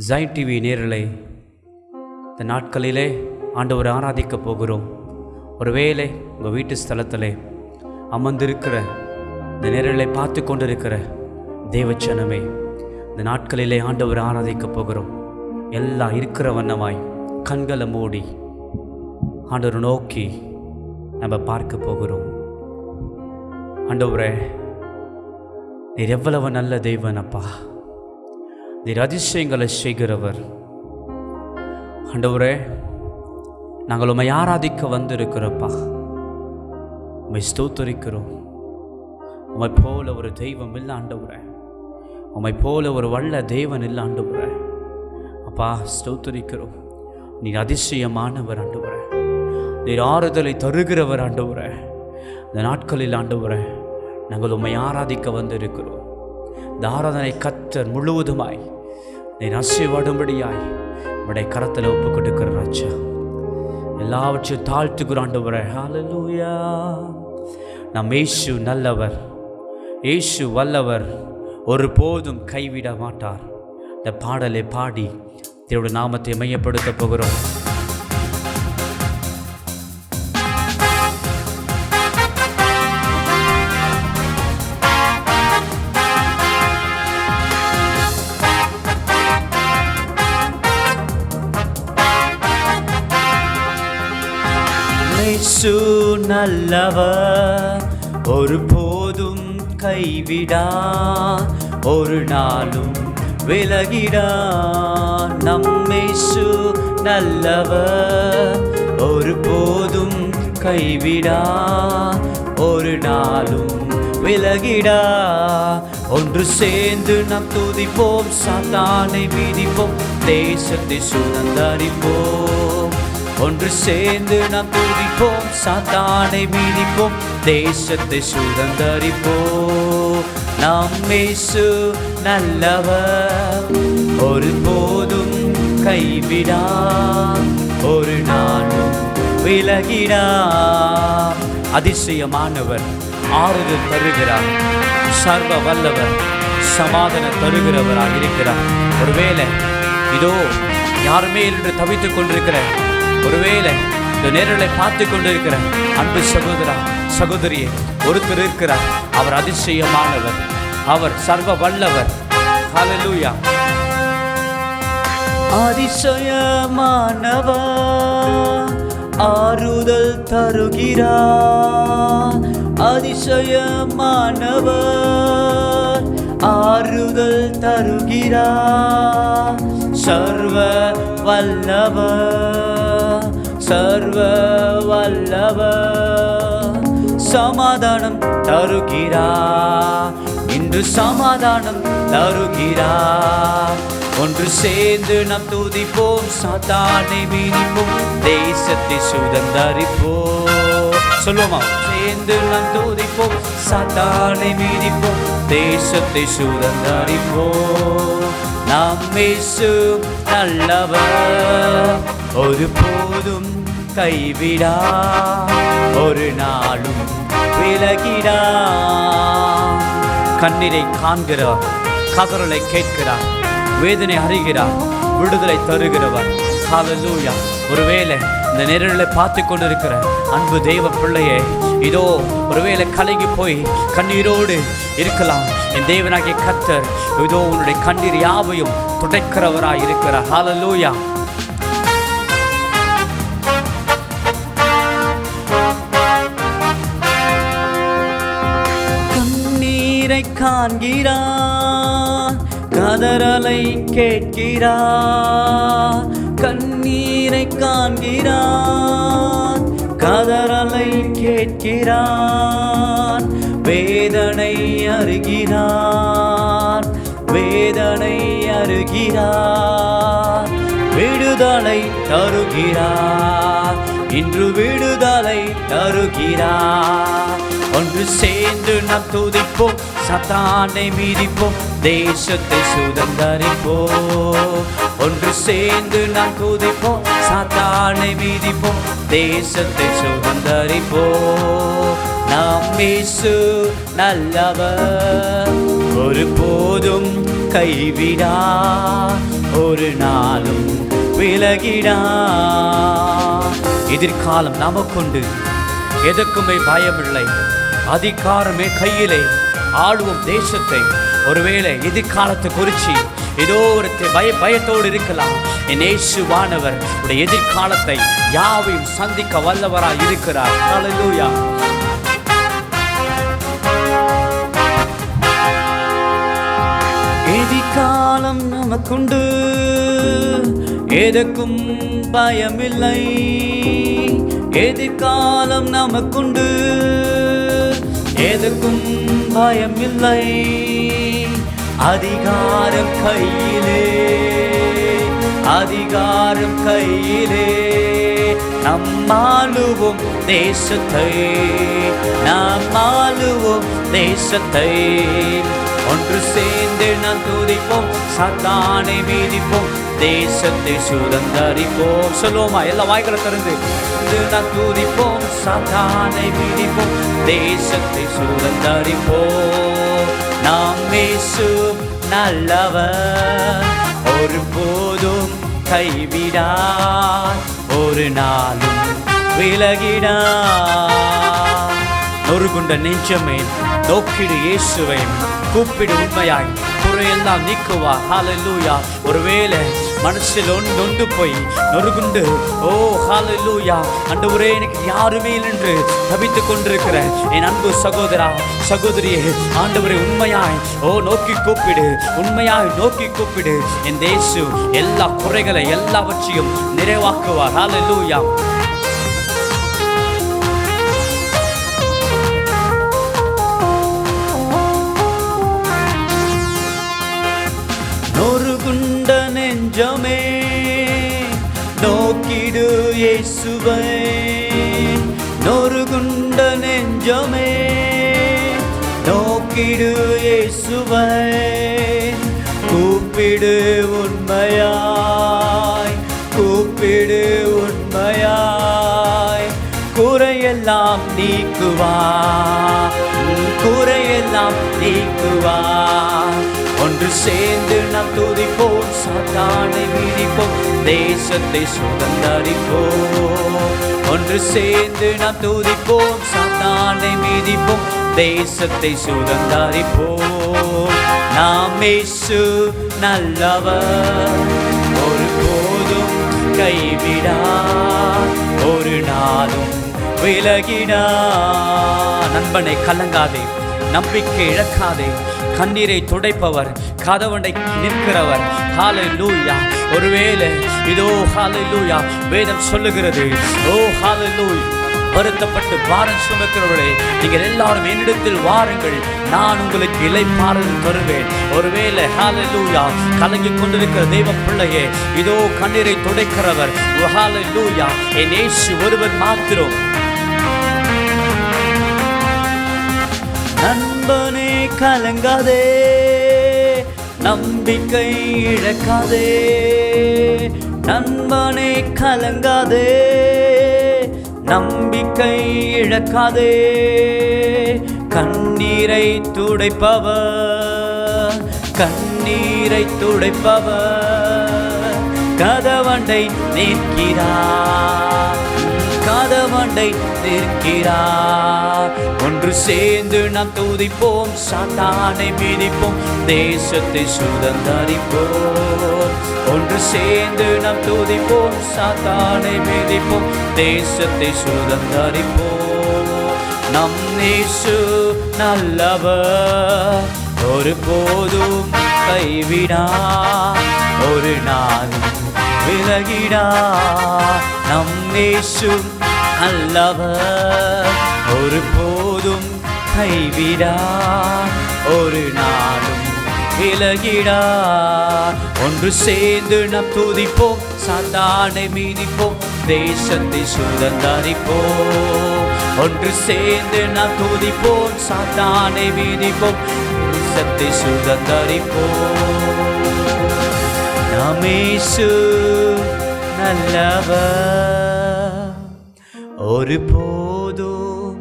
Joy TV நேரலை இந்த நாட்களிலே ஆண்டவரை ஆராதிக்க போகிறோம். ஒருவேளை உங்கள் வீட்டு ஸ்தலத்திலே அமர்ந்திருக்கிற இந்த நேரலை பார்த்து கொண்டிருக்கிற தேவச்சனமே, இந்த நாட்களிலே ஆண்டவரை ஆராதிக்க போகிறோம். எல்லாம் இருக்கிற வண்ணமாய் கண்களை மூடி ஆண்டவரை நோக்கி நம்ம பார்க்க போகிறோம். ஆண்டவரே, நீர் எவ்வளவு நல்ல தெய்வன் அப்பா, நீர் அதிசயங்களை செய்கிறவர். ஆண்டவரே, நாங்கள் உம்மை ஆராதிக்க வந்திருக்கிறப்பா, உம்மை ஸ்தோத்திரிக்கிறோம். உம்மை போல ஒரு தெய்வம் இல்லை ஆண்டவரே, உம்மை போல ஒரு வல்ல தேவன் இல்லை ஆண்டவரே. அப்பா, ஸ்தோத்திரிக்கிறோம். நீர் அதிசயமானவர் ஆண்டவரே, நீர் ஆறுதலை தருகிறவர் ஆண்டவரே. இந்த நாட்களில் ஆண்டவரே, நாங்கள் உம்மை ஆராதிக்க வந்திருக்கிறோம். இந்த ஆராதனை கர்த்தர் முழுவதுமாய் நீர் ஆசீர்வாடும்படியாய் உம்முடைய கரத்தில் ஒப்பு கொடுக்கிற ராஜா, எல்லாவற்றையும் தாழ்த்துகிற ஆண்டவரே. ஹல்லேலூயா. நம் இயேசு நல்லவர், இயேசு வல்லவர், ஒரு போதும் கைவிட மாட்டார். இந்த பாடலை பாடி தேவனுடைய நாமத்தை மையப்படுத்த போகிறோம். இயேசு நல்லவர், ஒரு போதும் கைவிடா, ஒரு நாளும் விலகிடா. நம் இயேசு நல்லவர், ஒரு போதும் கைவிடா, ஒரு நாளும் விலகிடா. ஒன்று சேர்ந்து நாம் துதிப்போம், சாத்தானை மிதிப்போம், தேசத்தை சுதந்தரிப்போம். ஒன்று சேர்ந்து நாம் துதிப்போம், சாத்தானை மிதிப்போம், தேசத்தை சுதந்தரிப்போம். நம் இயேசு நல்லவர், ஒரு போதும் கைவிடா, ஒரு நாளும் விலகிடா. அதிசயமானவர், ஆறுதல் தருகிறார், சர்வ வல்லவர், சமாதானம் தருகிறவராக இருக்கிறார். ஒருவேளை இதோ யாருமே என்று தவித்துக் கொண்டிருக்கிற, ஒருவேளை இந்த நேரலை பார்த்து கொண்டிருக்கிற அன்பு சகோதரா சகோதரியே, ஒருத்தர் இருக்கிறார். அவர் அதிசயமானவர், அவர் சர்வ வல்லவர். ஹல்லேலூயா. அதிசயமானவர், ஆறுதல் தருகிறார். அதிசயமானவர், ஆறுதல் தருகிறார். சர்வ வல்லவர், சர்வ வல்லவர், சமாதானம் தருகிறார். இன்று சமாதானம் தருகிறார். ஒன்று சேர்ந்து நாம் துதிப்போம், சாத்தானை மிதிப்போம், தேசத்தை சுதந்தரிப்போம். சொல்லுவோமா? சேர்ந்து நாம் துதிப்போம், சாத்தானை மிதிப்போம், தேசத்தை சுதந்தரிப்போம். நம் இயேசு நல்லவர், ஒரு போதும் கைவிடா, ஒரு நாளும் விலகிடா. கண்ணீரை காண்கிறார், கதறலை கேட்கிறார், வேதனை அறிகிறார், விடுதலை தருகிறவர். ஹல்லேலூயா. ஒருவேளை இந்த நேரலை பார்த்து கொண்டிருக்கிற அன்பு தெய்வ பிள்ளையே, இதோ ஒருவேளை கலங்கி போய் கண்ணீரோடு இருக்கலாம். என் தேவனாகிய கர்த்தர் இதோ உன்னுடைய கண்ணீர் யாவையும் துடைக்கிறவராய் இருக்கிறார். ஹல்லேலூயா. கண்ணீரை காண்கிறார், கதறலை கேட்கிறார். கண்ணீரை காண்கிறார், கதறலை கேட்கிறார். வேதனை அறிகிறார், வேதனை அறிகிறார். விடுதலை தருகிறார், இன்று விடுதலை தருகிறார். ஒன்று சேர்ந்து நாம் துதிப்போம், சாத்தானை மிதிப்போம், தேசத்தை சுதந்தரிப்போம். ஒன்று சேர்ந்து நாம் துதிப்போம், சாத்தானை மிதிப்போம், தேசத்தை சுதந்தரிப்போம். நம் இயேசு நல்லவர், ஒரு போதும் கைவிடா, ஒரு நாளும் விலகிடா. எதிர்காலம் நமக்குண்டு, எதற்குமே பயமில்லை. அதிகாரமே கையிலே, ஆளுவோம் தேசத்தை. ஒருவேளை எதிர்காலத்தை குறித்து ஏதோ ஒரு பயத்தோடு இருக்கலாம். என் இயேசுவானவர் உடைய எதிர்காலத்தை யாவையும் சந்திக்க வல்லவராய் இருக்கிறார். ஹல்லேலூயா. எதிர்காலம் நமக்குண்டு, எதற்கும் பயமில்லை. எதிர்காலம் நமக்குண்டு, எதற்கும் பயமில்லை. அதிகாரம் கையிலே, அதிகாரம் கையிலே. நம்மாளுவோம் தேசத்தை, நாம் ஆளுவோம் தேசத்தை. ஒன்று சேர்ந்து நாம் துதிப்போம், சாத்தானை மீதிப்போம், தேசத்தை சுதந்தரிப்போம். சொல்லுவோமா? எல்லா வாய்களை திறந்து நாம் துதிப்போம், சாத்தானை மீதிப்போம், தேசத்தை சுதந்தரிப்போம். நாம் இயேசு நல்லவர், ஒரு போதும் கைவிடார், ஒரு நாளும் விலகிடார். நொறுகுண்ட நெஞ்சமே நோக்கிடு இயேசுவை, கூப்பிடு உண்மையாய், குறையெல்லாம் நீக்குவா. ஹல்லேலூயா. ஒருவேளை மனசில் ஒன்று போய் நொறுகுண்டு, ஓ ஹல்லேலூயா, ஆண்டவரே எனக்கு யாருமே என்று தவித்துக் கொண்டிருக்கிற என் அன்பு சகோதரா சகோதரியே, ஆண்டவரே உண்மையாய் நோக்கி கூப்பிடு, உண்மையாய் நோக்கி கூப்பிடு. என் தேசு எல்லா குறைகளை எல்லாவற்றையும் நிறைவாக்குவார். ஹல்லேலூயா. நொறுகுண்ட நெஞ்சமே நோக்கிடு இயேசுவை, நொறுகுண்ட நெஞ்சமே நோக்கிடு இயேசுவை. கூப்பிடு உண்மையாய், கூப்பிடு உண்மையாய், குறையெல்லாம் நீக்குவார், குறையெல்லாம் நீக்குவார். ஒன்று சேர்ந்து நாம் துதிப்போம், சாத்தானை மீதிப்போம், தேசத்தை சுதந்தரிப்போம். ஒன்று சேர்ந்து நாம் துதிப்போம், சாத்தானை மீதிப்போம், தேசத்தை சுதந்தரிப்போம். நாம் இயேசு நல்லவர், ஒரு போதும் கைவிடா, ஒரு நாளும் விலகிடா. நண்பனை கலங்காதே, நம்பிக்கை இழக்காதே. கண்ணீரை துடைப்பவர், கதவண்டை நிற்கிறவர். ஹல்லேலூயா. ஒருவேளை இதோ ஹல்லேலூயா வேதம் சொல்லுகிறது, ஓ ஹல்லேலூயா, வருத்தப்பட்டு பாரம் சுமக்கிறவர்களே, நீங்கள் எல்லாரும் என்னிடத்தில் வாருங்கள், நான் உங்களுக்கு இளைப்பாறுதல் தருவேன். ஒருவேளை ஹல்லேலூயா கலங்கிக் கொண்டிருக்கிற தெய்வ பிள்ளையே, இதோ கண்ணீரை துடைக்கிறவர் ஹல்லேலூயா என் இயேசு ஒருவர் மாத்திரம். நண்பனே கலங்காதே, நம்பிக்கை இழக்காதே. நண்பனே கலங்காதே, நம்பிக்கை இழக்காதே. கண்ணீரை துடைப்பவர், கண்ணீரை துடைப்பவர், கதவண்டை நிற்கிறார், கதவண்டை நிற்கிறார். ஒன்று சேர்ந்து நாம் துதிப்போம், சாத்தானை மீதிப்போம், தேசத்தை சுதந்தரிப்போம். ஒன்று சேர்ந்து நாம் துதிப்போம், சாத்தானை மீதிப்போம், தேசத்தை சுதந்தரிப்போம். நம் இயேசு நல்லவர், ஒரு போதும் கைவிடா, ஒரு நாளும் விலகிடா. நம் இயேசு நல்லவர், ஒரு போதும் கைவிடா, ஒரு நாளும் விலகிடா. ஒன்று சேர்ந்து நாம் துதிப்போம், சாத்தானை மீதிப்போம், தேசத்தை சுதந்தரிப்போம். ஒன்று சேர்ந்து நாம் துதிப்போம், சாத்தானை மீதிப்போம், தேசத்தை சுதந்தரிப்போம். நம் இயேசு நல்லவர், ஒரு போதும்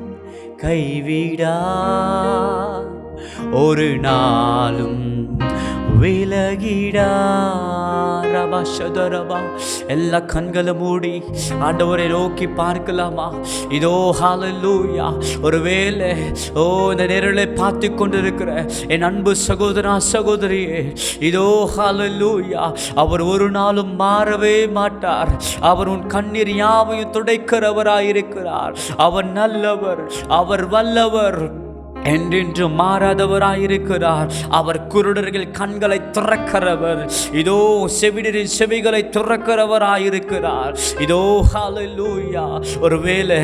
கைவிடா, ஒரு நாளும் விலகிடா. ரபா ஷதரபா. எல்லா கண்களை மூடி ஆண்டவரை நோக்கி பார்க்கலாமா? இதோ ஹalleluya. ஒருவேளை இந்த நேரலை பார்த்து கொண்டிருக்கிற என் அன்பு சகோதரா சகோதரியே, இதோ ஹalleluya, அவர் ஒரு நாளும் மாறவே மாட்டார். அவர் உன் கண்ணீர் யாவையும் துடைக்கிறவராயிருக்கிறார். அவர் நல்லவர், அவர் வல்லவர், என்றென்று மாறாதவராயிருக்கிறார். அவர் குருடர்கள் கண்களை திறக்கிறவர். இதோ செவிடரின் செவிகளை திறக்கிறவராயிருக்கிறார். இதோ ஹalleluya. ஒருவேளை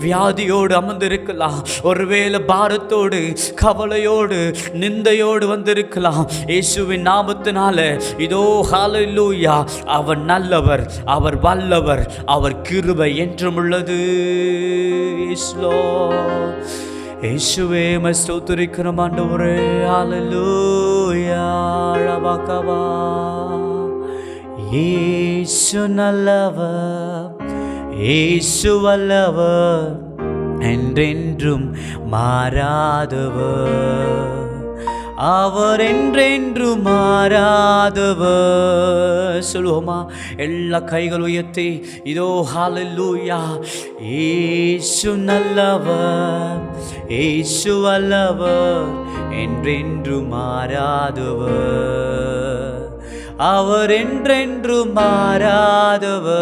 வியாதியோடு அமர்ந்திருக்கலாம், ஒருவேளை பாரத்தோடு கவலையோடு நிந்தையோடு வந்திருக்கலாம். இயேசுவின் நாமத்தினால இதோ ஹalleluya, அவர் நல்லவர், அவர் வல்லவர், அவர் கிருபை என்றும் உள்ளது. இயேசுவே உம்மை ஸ்தோத்திரிக்கிறோம் ஆண்டவரே. ஹalleluya. ரபகபா. இயேசு நல்லவர், இயேசு வல்லவர், என்றென்றும் மாறாதவர். அவர் என்றென்று மாறாதவர். சொல்லுவோமா? எல்லா கைகள் உயர்த்தி இதோ ஹalleluya. இயேசு நல்லவர், இயேசு வல்லவர், என்றென்று மாறாதவர். அவர் என்றென்று மாறாதவர்.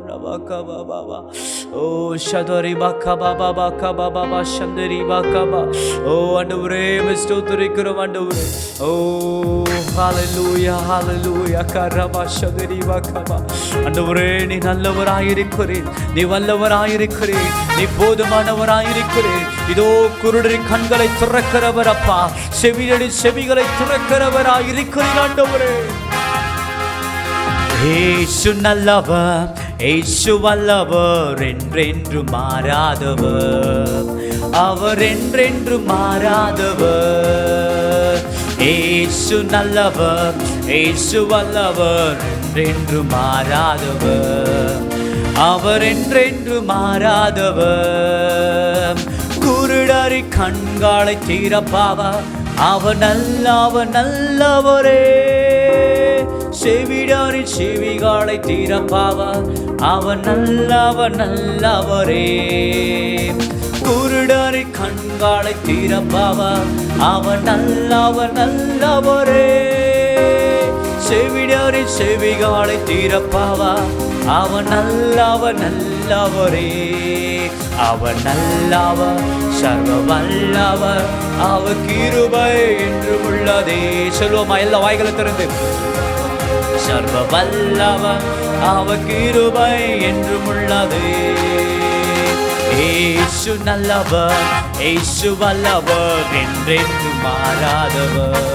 ரபகபா. ஓ ஷதரி பகபா பகபா ஷந்தரி பகபா. ஓ ஆண்டவரே உம்மை ஸ்தோத்திரிக்கிறோம் ஆண்டவரே. ஓ ஹalleluya ஹalleluya. கரபா ஷதரி பகபா. ஆண்டவரே நீ நல்லவராயிருக்கிறீர், நீ வல்லவராயிருக்கிறீர், நீ போதுமானவராயிருக்கிறீர். இதோ குருடரின் கண்களை திறக்கிறவர் அப்பா, செவிடரின் செவிகளை திறக்கிறவராயிருக்கிறீர் ஆண்டவரே. இயேசு நல்லவர், இயேசு வல்லவர், என்றென்று மாறாதவர். அவர் என்றென்று மாறாதவர். இயேசு நல்லவர், இயேசு வல்லவர், என்றென்று மாறாதவர். அவர் என்றென்று மாறாதவர். குருடரி கண்களை திறப்பவர், அவர் நல்லவரே. செவிடாரின் செவிகளை திறப்பவர், அவர் நல்லவரே. குருடரின் கண்களை திறப்பவர், அவர் நல்லவரே. செவிடாரின் செவிகளை திறப்பவர், அவர் நல்லவரே. அவர் நல்லவர், சர்வ வல்லவர், அவர் கிருபை என்றும் உள்ளதே. சொல்லுவோமா? எல்லா வாய்களை திறந்து சர்வ வல்லவர், அவர் கிருபை என்றும் உள்ளதே. இயேசு நல்லவர், இயேசு வல்லவர், என்றென்று மாறாதவர்.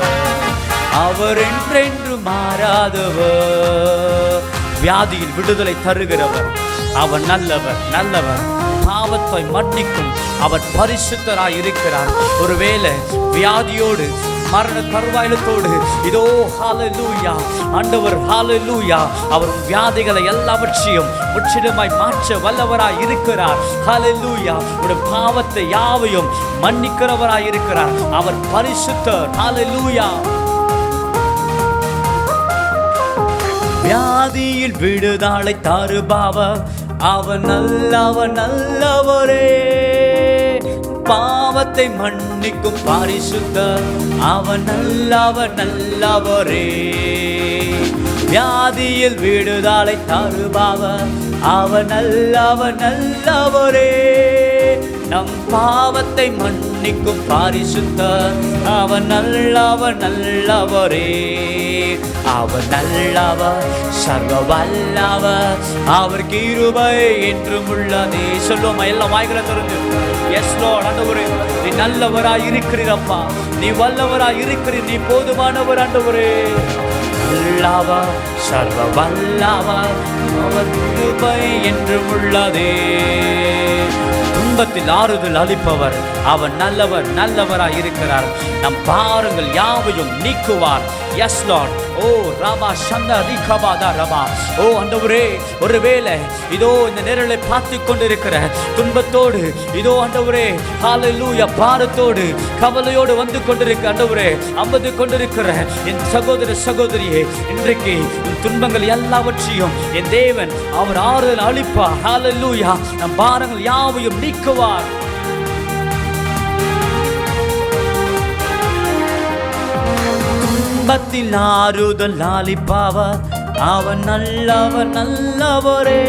அவர் என்றென்று மாறாதவர். வியாதியில் விடுதலை தருகிறவர், அவர் நல்லவர். பாவத்தை மன்னிக்கும் அவர் பரிசுத்தராய் இருக்கிறார். ஒருவேளை வியாதியோடு மரண தருவாயிலத்தோடு இதோ ஹalleluya ஆண்டவர் ஹalleluya அவர் வியாதிகளை எல்லாவற்றையும் முற்றிலுமாய் மாற்ற வல்லவராய் இருக்கிறார். ஹalleluya உடைய பாவத்தை யாவையும் மன்னிக்கிறவராய் இருக்கிறார். அவர் பரிசுத்தர். ஹalleluya. வியாதியில் விடுதலை தருபவர், அவர் நல்லவரே. பாவத்தை மன்னிக்கும் பரிசுத்தர், அவர் நல்லவரே. வியாதியில் விடுதலை தருபவர், அவர் நல்லவரே. நம் பாவத்தை மன்னிக்கும் பரிசுத்தர், அவர் நல்லவரே. அவர் நல்லவர், சர்வ வல்லவர், அவர் கிருபை என்றும் உள்ளதே. சொல்லுவோமா? எல்லாம் வாய்களை திறந்து எஸ் லார்ட் ஆண்டவரே, நீ நல்லவராய் இருக்கிறீரப்பா, நீ வல்லவராய் இருக்கிறீர், நீ போதுமானவர் ஆண்டவரே. நல்லவர், சர்வ வல்லவர், அவர் கிருபை என்றும் உள்ளதே. துன்பத்தில் ஆறுதல் அளிப்பவர். அவர் நல்லவர், நல்லவராய் இருக்கிறார். நம் பாரங்கள் யாவையும் நீக்குவார். Yes lord. ஓ ராபா சந்தா ரிகபாதா ரபா. ஓ ஆண்டவரே, ஒருவேளை இதோ இந்த நேரலை பார்த்து கொண்டிருக்கிற துன்பத்தோடு, இதோ ஆண்டவரே ஹல்லேலூயா பாரத்தோடு கவலையோடு வந்து கொண்டிருக்க ஆண்டவரே அமர்ந்து கொண்டிருக்கிற என் சகோதர சகோதரியே, இன்றைக்கு உன் துன்பங்கள் எல்லாவற்றையும் என் தேவன் அவர் ஆறுதல் அளிப்பார். ஹல்லேலூயா. நம் பாரங்கள் யாவையும் நீக்குவார். துன்பத்தில் ஆறுதல் அளிப்பவர். அவர் நல்லவர், நல்லவரே.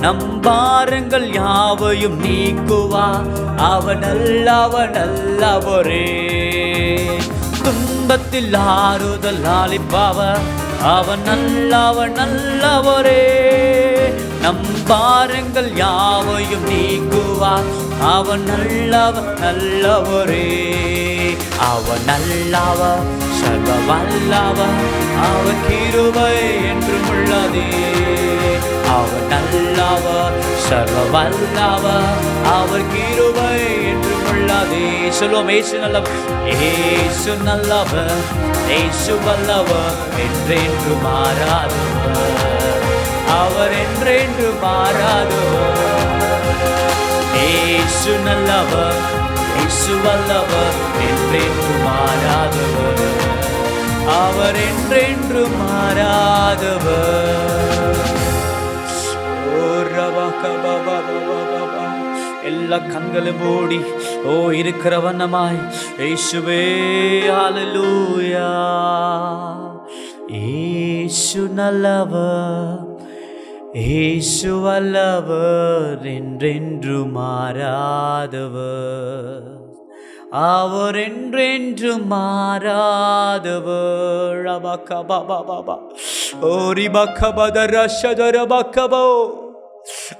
நம் பாரங்கள் யாவையும் நீக்குவார். அவர் நல்லவர், நல்லவரே. துன்பத்தில் ஆறுதல் அளிப்பவர். அவர் நல்லவர், நல்லவரே. நம் பாரங்கள் யாவையும் நீக்குவார். அவர் நல்லவர், நல்லவரே. அவர் நல்லவர், சர்வ வல்லவர். அவர் கிருபை என்றும் உள்ளதே. அவர் நல்லவர், சர்வ வல்லவர். அவர் கிருபை என்றும் உள்ளதே. சொல்லுவோம், ஏசு நல்லவர், ஏசு நல்லவர், ஏசு வல்லவர், என்றென்று மாறாதவர். அவர் என்றென்று மாறாதவர். ஏசு நல்லவர், இயேசு வல்லவர், என்றென்று மாறாதவர். அவர் என்றென்று மாறாதவர். எல்லா கண்களும் மூடி ஓ இருக்கிற வண்ணமாய் இயேசுவே ஹல்லேலூயா. இயேசு நல்லவர், இயேசு வல்லவர், என்றென்று மாறாதவர். அவர் என்றென்று மாறாதவர்.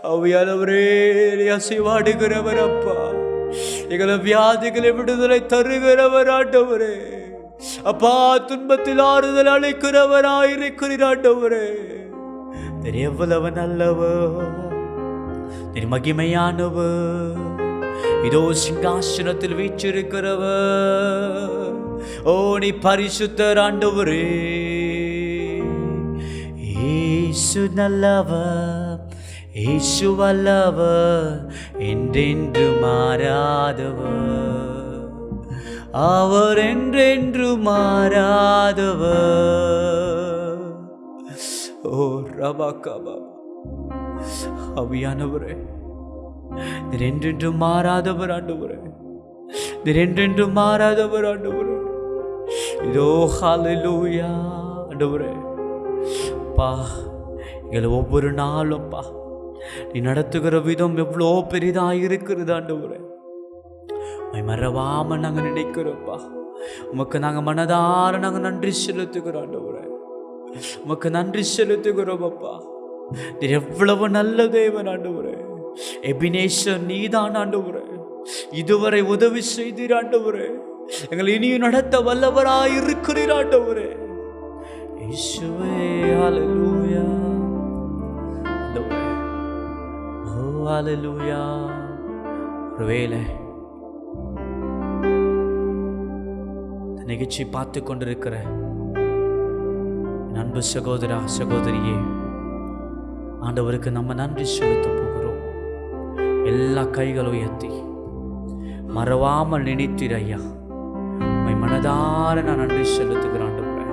அவையானவரே, அசைவாடுகிறவர் அப்பா. எங்களை வியாதிகளை விடுதலை தருகிறவர் ஆண்டவரே. அப்பா, துன்பத்தில் ஆறுதல் அளிக்கிறவராயிருக்கிறீர் ஆண்டவரே. எவ்வளவு நல்லவர், மகிமையானவர். இதோ சிங்காசனத்தில் வீற்றிருக்கிறவர். ஓ நீ பரிசுத்தர் ஆண்டவரே. இயேசு நல்லவர், இயேசு வல்லவர், என்றென்று மாறாதவர். அவர் என்றென்று மாறாதவர். ஓ ரபாகபா. அவியானவரே, என்றென்று மாறாதவர் ஆண்டவரே. என்றென்று மாறாதவர் ஆண்டவரே. இதோ ஹல்லேலூயா ஆண்டவரே. பா, எங்களை ஒவ்வொரு நாளும் பா நீ நடத்துகிற விதம் எவ்வளோ பெரிதாக இருக்கிறது ஆண்டவரே. மறவாம நாங்கள் நினைக்கிறோம்ப்பா. உமக்கு நாங்கள் மனதார நாங்கள் நன்றி செலுத்துகிறோம் ஆண்டவரே. உமக்கு நன்றி செலுத்துகிறோம் அப்பா. நீ எவ்வளவு நல்ல தேவன் ஆண்டவரே. எபினேசர் நீதான் ஆண்டவரே. இதுவரை உதவி செய்தீர் ஆண்டவரே. எங்களை இனியும் நடத்த வல்லவராய் இருக்கிறீர் ஆண்டவரே. இயேசுவே ஹல்லேலூயா ஆண்டவரே. ஓ ஹல்லேலூயா. ஒருவேளை நிகழ்ச்சி பார்த்து கொண்டிருக்கிற அன்பு சகோதரா சகோதரியே, ஆண்டவருக்கு நம்ம நன்றி செலுத்த போகிறோம். எல்லா கைகளும் உயர்த்தி மறவாமல் நினைத்தீர் ஐயா. மனதார நான் நன்றி செலுத்துகிறேன் ஆண்டவரே.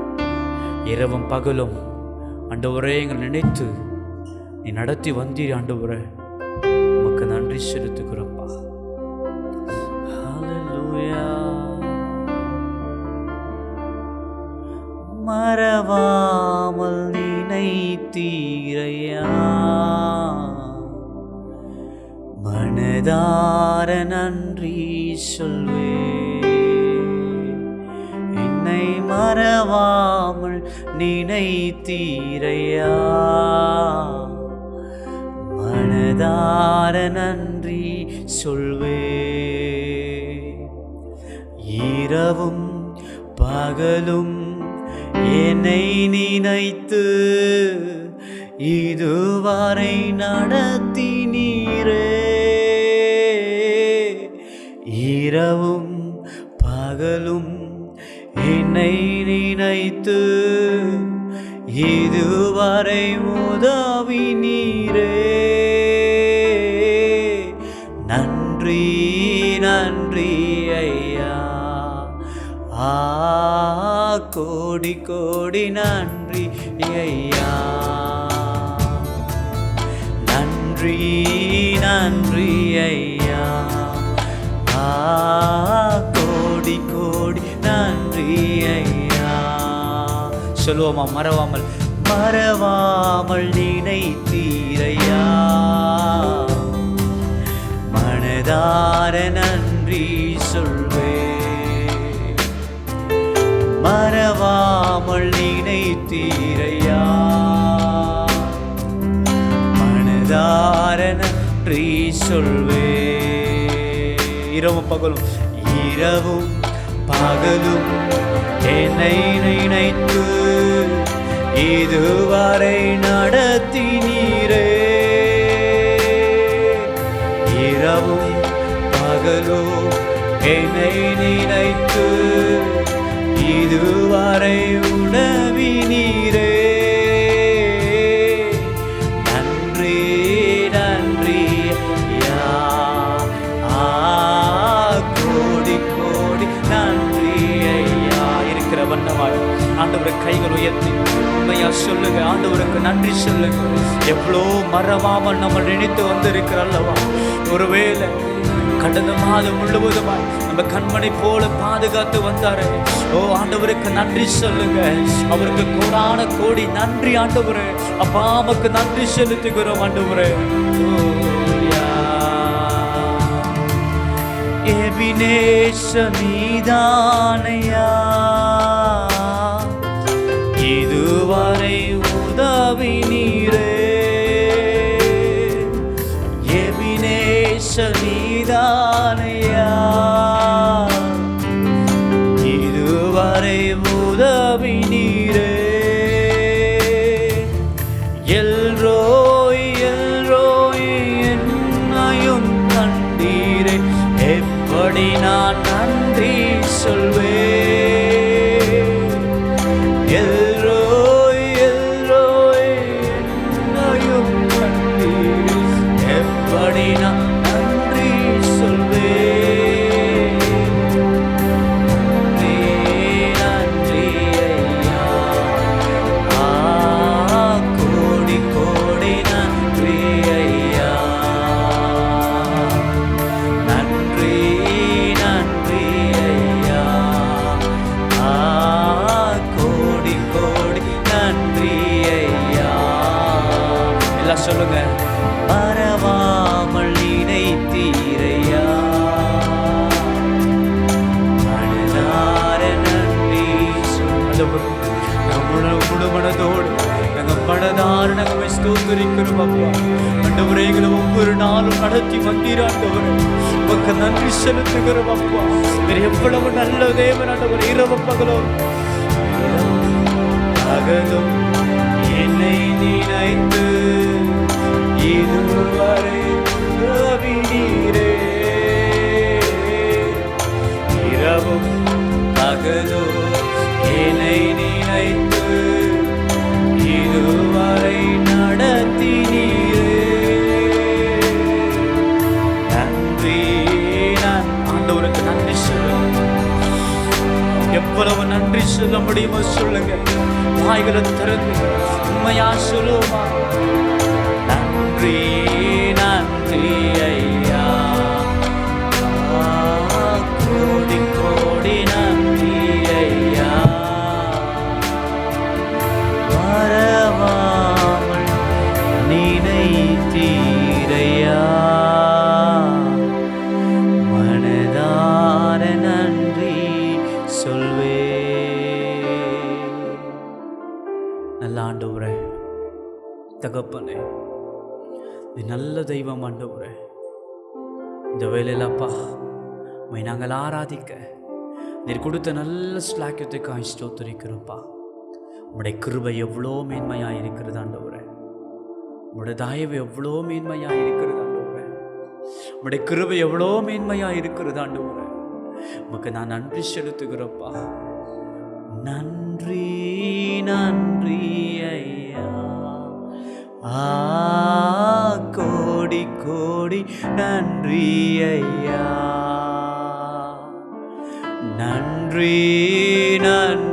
இரவும் பகலும் ஆண்டவரே எங்களை நினைத்து நீ நடத்தி வந்தீர் ஆண்டவரே. உமக்கு நன்றி செலுத்துகிறோம்ப்பா. ஹல்லேலூயா. மறவாமல் நினைத்தீரையா, மனதார நன்றி சொல்வே. என்னை மறவாமல் நினைத்தீரையா, மனதார நன்றி சொல்வே. இரவும் பகலும் என்னை நினைத்து இதுவரை நடத்தினீரே. இரவும் பகலும் என்னை நினைத்து இதுவரை உதவி நீரே. நன்றி நன்றி ஐயா, கோடி கோடி நன்றி ஐயா. நன்றி நன்றி ஐயா, கோடி கோடி நன்றி ஐயா. சொல்லுவோமா? மறவாமல் மறவாமல் நினைத்தீரையா, மனதார நன்றி சொல்வே. மறவாமல் நினைத்தீரையா, மனதார நன்றி சொல்வே. இரவும் பகலும் என்னை நினைத்து இதுவரை நடத்தினீரே. இரவும் பகலும் என்னை நினைத்து இதுவரை உதவினீரே. நன்றி நன்றி ஐயா, கோடி கோடி நன்றி ஐயா. இருக்கிற வண்ணமாய் ஆண்டவரை கைகள் உயர்த்தி உண்மையா சொல்லுங்க, ஆண்டவருக்கு நன்றி சொல்லுங்க. எவ்வளோ மறவாமல் நம்ம நினைத்து வந்திருக்கிற அல்லவா. ஒருவேளை கடந்த மாதம் முழுவதுமாய் நம்ம கண்மணி போல பாதுகாத்து வந்தாரு. ஓ ஆண்டவருக்கு நன்றி சொல்லுங்க. அவருக்கு கோடான கோடி நன்றி ஆண்டவரே. அப்பா நமக்கு நன்றி செலுத்துகிறோம் ஆண்டவரே. எபினேசர் நீதானையா, இதுவரை உதவி நீரே. எபினேசர் நீதானையா, இதுவரை உதவி நீரே. எல்ரோய் எல்ரோய் என்னையும் கண்டீரே. எப்படி நான் நன்றி சொல்வேன். எல்ரோய் எல்ரோய் என்னையும் கண்டீரே. எப்படி நான் நன்றி சொல்வேன். நன்றி ஐயா, கோடி கோடி நன்றி ஐயா. நன்றி நன்றி ஐயா, கோடி கோடி நன்றி ஐயா. எல்லாம் சொல்லுங்க. மறவாமல் நினைத்தீரையா, மனதார நன்றி சொல்லுவோம். முழு மனதோடு நாங்கள் மனதார நாங்கள் ஸ்தோத்திரிக்கிறோம் அப்பா. ஆண்டவரே எங்களை ஒவ்வொரு நாளும் நடத்தி வந்தீராண்டவரே, உமக்கு நன்றி செலுத்துகிறோம் அப்பா. எவ்வளவு நல்ல தேவன் ஆண்டவரே. இரவு பகலும் பகலும் என்னை நினைத்து இதுவரை உதவி நீரே. இரவும் பகலும் என்னை நினைத்து இதுவரை நடத்தி நீரே. நன்றி. நான் ஆண்டவருக்கு நன்றி சொல்லுங்க. எவ்வளவு நன்றி சொல்ல முடியுமோ சொல்லுங்க. வாய்களை திறந்து உண்மையா சொல்லுவோமா? நன்றி நன்றி ஐயா, கோடி கோடி நன்றி ஐயா. மறவாமல் நினைத்தீரையா, மனதார நன்றி சொல்வே. நல்ல ஆண்டவரே, தகப்பனே, நீ நல்ல தெய்வம் ஆண்டவரே. இந்த வேலையில் அப்பா உம்மை நாங்கள் ஆராதிக்க நீர் கொடுத்த நல்ல ஸ்லாக்கியத்துக்காக ஸ்தோத்திரிக்கிறோம்ப்பா. உம்முடைய கிருபை எவ்வளோ மேன்மையாக இருக்கிறது ஆண்டவரே. உம்முடைய தயவு எவ்வளோ மேன்மையாக இருக்கிறது ஆண்டவரே. உம்முடைய கிருபை எவ்வளோ மேன்மையாக இருக்கிறது ஆண்டவரே. உமக்கு நான் நன்றி செலுத்துகிறோப்பா. நன்றி நன்றி ஐயா. கோடி கோடி நன்றி ஐயா. நன்றி நன்றி